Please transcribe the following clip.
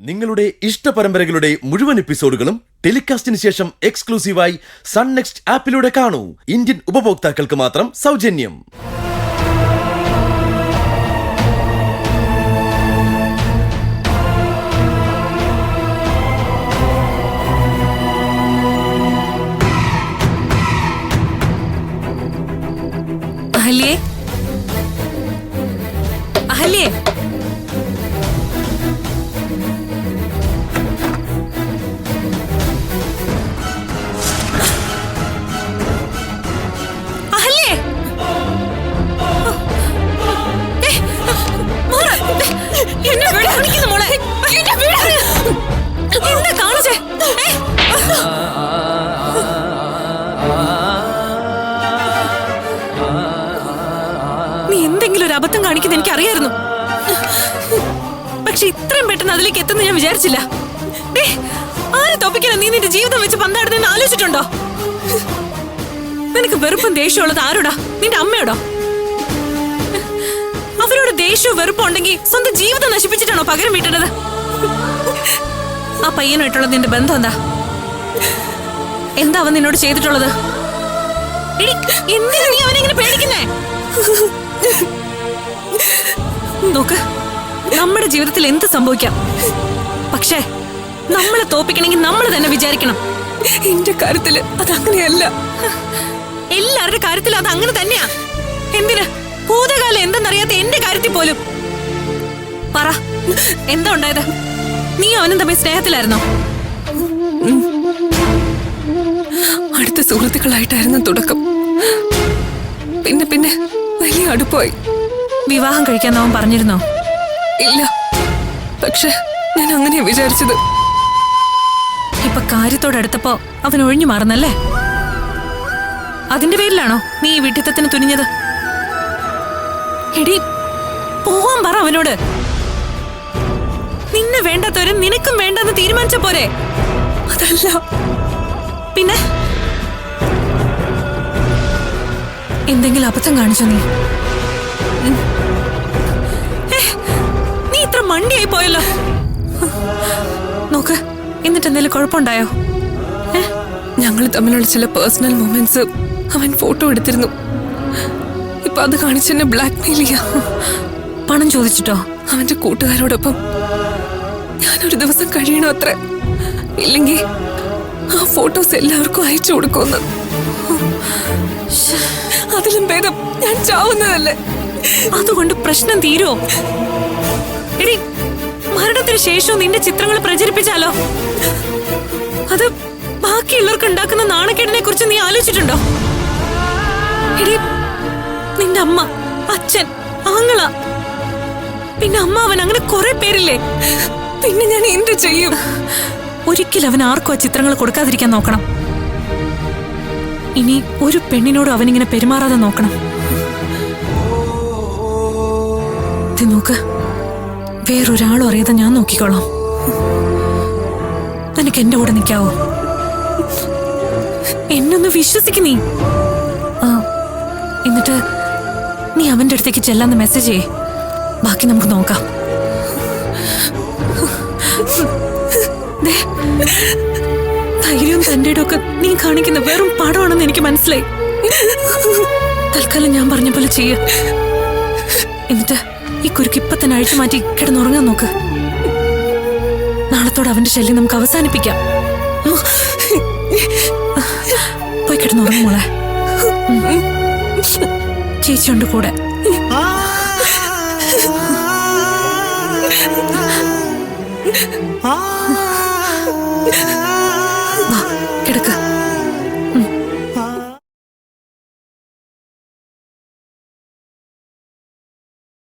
നിങ്ങളുടെ ഇഷ്ട പരമ്പരകളുടെ മുഴുവൻ എപ്പിസോഡുകളും ടെലികാസ്റ്റിന് ശേഷം എക്സ്ക്ലൂസീവായി സൺ നെക്സ്റ്റ് ആപ്പിലൂടെ കാണൂ. ഇന്ത്യൻ ഉപഭോക്താക്കൾക്ക് മാത്രം സൗജന്യം. അഹല്യേ, അഹല്യേ, അഹല്യേ, എന്നെ വീട് കാണിക്കുന്നു മോളെ. എന്താ കാണിച്ചേ? നീ എന്തെങ്കിലും ഒരു അബദ്ധം കാണിക്കുന്നത് എനിക്ക് അറിയായിരുന്നു. പക്ഷെ ഇത്രയും പെട്ടെന്ന് അതിലേക്ക് എത്തുന്ന ഞാൻ വിചാരിച്ചില്ല. ആരെ തോപ്പിക്കാനാ നീ നിന്റെ ജീവിതം വെച്ച് പന്താടുന്നെന്ന് ആലോചിച്ചിട്ടുണ്ടോ? നിനക്ക് വെറുപ്പും ദേഷ്യമുള്ളത് ആരോടാ? നിന്റെ അമ്മയോടോ? അവരോട് ദേഷ്യവും വെറുപ്പും ഉണ്ടെങ്കിൽ സ്വന്തം ജീവിതം നശിപ്പിച്ചിട്ടാണോ പകരം വീട്ടേണ്ടത്? ആ പയ്യനായിട്ടുള്ള നിന്റെ ബന്ധം എന്താ അവൻ നിന്നോട് ചെയ്തിട്ടുള്ളത്? എന്തിനാ നീ അവനെങ്ങനെ പേടിക്കുന്നേ? നോക്ക്, നമ്മുടെ ജീവിതത്തിൽ എന്ത് സംഭവിക്കാം. പക്ഷേ നമ്മളെ തോപ്പിക്കണമെങ്കിൽ നമ്മൾ തന്നെ വിചാരിക്കണം. എന്റെ കാര്യത്തില് അതങ്ങനെയല്ല. എല്ലാവരുടെ കാര്യത്തിൽ അത് അങ്ങനെ തന്നെയാ. എന്തിന്? ഭൂതകാലം എന്തെന്നറിയാത്ത എന്റെ കാര്യത്തിൽ പോലും. പറ, എന്താ ഉണ്ടായത്? നീ അവനും തമ്മിൽ സ്നേഹത്തിലായിരുന്നോ? അടുത്ത സുഹൃത്തുക്കളായിട്ടായിരുന്നു തുടക്കം. പിന്നെ പിന്നെ വലിയ അടുപ്പായി. വിവാഹം കഴിക്കാൻ അവൻ പറഞ്ഞിരുന്നോ? ഇല്ല, പക്ഷെ ഞാൻ അങ്ങനെയാ വിചാരിച്ചത്. ഇപ്പൊ കാര്യത്തോടടുത്തപ്പോ അവൻ ഒഴിഞ്ഞു മാറുന്നല്ലേ? അതിന്റെ പേരിലാണോ നീ ഈ വിഡ്ഢിത്തത്തിന് തുനിഞ്ഞത്? എടി, പോവാൻ പറ അവനോട്. നിന്നെ വേണ്ടാത്തവരും നിനക്കും വേണ്ടെന്ന് തീരുമാനിച്ച പോരെ? അതല്ല. പിന്നെ എന്തെങ്കിലും അബദ്ധം കാണിച്ചോ നീ? നീ ഇത്ര മണ്ടിയായി പോയല്ലോ. നോക്ക്, എന്നിട്ട് എന്തെങ്കിലും കുഴപ്പമുണ്ടായോ? ഞങ്ങൾ തമ്മിലുള്ള ചില പേഴ്സണൽ മൊമെന്റ്സ് അവൻ ഫോട്ടോ എടുത്തിരുന്നു. ഇപ്പൊ അത് കാണിച്ചെന്നെ ബ്ലാക്ക്മെയിൽ ചെയ്യാ. പണം ചോദിച്ചിട്ടോ? അവന്റെ കൂട്ടുകാരോടൊപ്പം ഞാനൊരു ദിവസം കഴിയണോ അത്ര, ഇല്ലെങ്കിൽ ആ ഫോട്ടോസ് എല്ലാവർക്കും അയച്ചു കൊടുക്കുമെന്ന്. അതിലും ഭേദം ഞാൻ ചാവുന്നതല്ലേ. അതുകൊണ്ട് പ്രശ്നം തീരുമോ? എടി, മരണത്തിന് ശേഷവും നിന്റെ ചിത്രങ്ങൾ പ്രചരിപ്പിച്ചാലോ? അത് ബാക്കിയുള്ളവർക്ക് ഉണ്ടാക്കുന്ന നാണക്കേടിനെ കുറിച്ച് നീ ആലോചിച്ചിട്ടുണ്ടോ? എടി, നിന്റെ അമ്മ, അച്ഛൻ, ആങ്ങള, പിന്നെ അമ്മാവൻ, അങ്ങനെ കുറെ പേരില്ലേ. പിന്നെ ഞാൻ എന്ത് ചെയ്യും? ഒരിക്കലും അവൻ ആർക്കും ആ ചിത്രങ്ങൾ കൊടുക്കാതിരിക്കാൻ നോക്കണം. ഇനി ഒരു പെണ്ണിനോടും അവനിങ്ങനെ പെരുമാറാതെ നോക്കണം. ഇത് നോക്ക്, വേറൊരാളും അറിയാതെ ഞാൻ നോക്കിക്കോളാം. നിനക്ക് എന്റെ കൂടെ നിൽക്കാവോ? എന്നൊന്ന് വിശ്വസിക്ക് നീ. എന്നിട്ട് നീ അവന്റെ അടുത്തേക്ക് ചെല്ലാന്ന് മെസ്സേജ് ചെയ്യേ. ബാക്കി നമുക്ക് നോക്കാം. ധൈര്യവും തന്റെ ഒക്കെ നീ കാണിക്കുന്ന വെറും പടമാണെന്ന് എനിക്ക് മനസ്സിലായി. തൽക്കാലം ഞാൻ പറഞ്ഞ പോലെ ചെയ്യ. എന്നിട്ട് ഈ കുരുക്ക് ഇപ്പൊ തന്നെ അഴിച്ചു മാറ്റി കിടന്നുറങ്ങാൻ നോക്ക്. നാളത്തോടെ അവന്റെ ശല്യം നമുക്ക് അവസാനിപ്പിക്കാം. പോയി കിടന്നുറങ്ങും മോളെ. ചേച്ചിയുണ്ട് കൂടെ. വാ.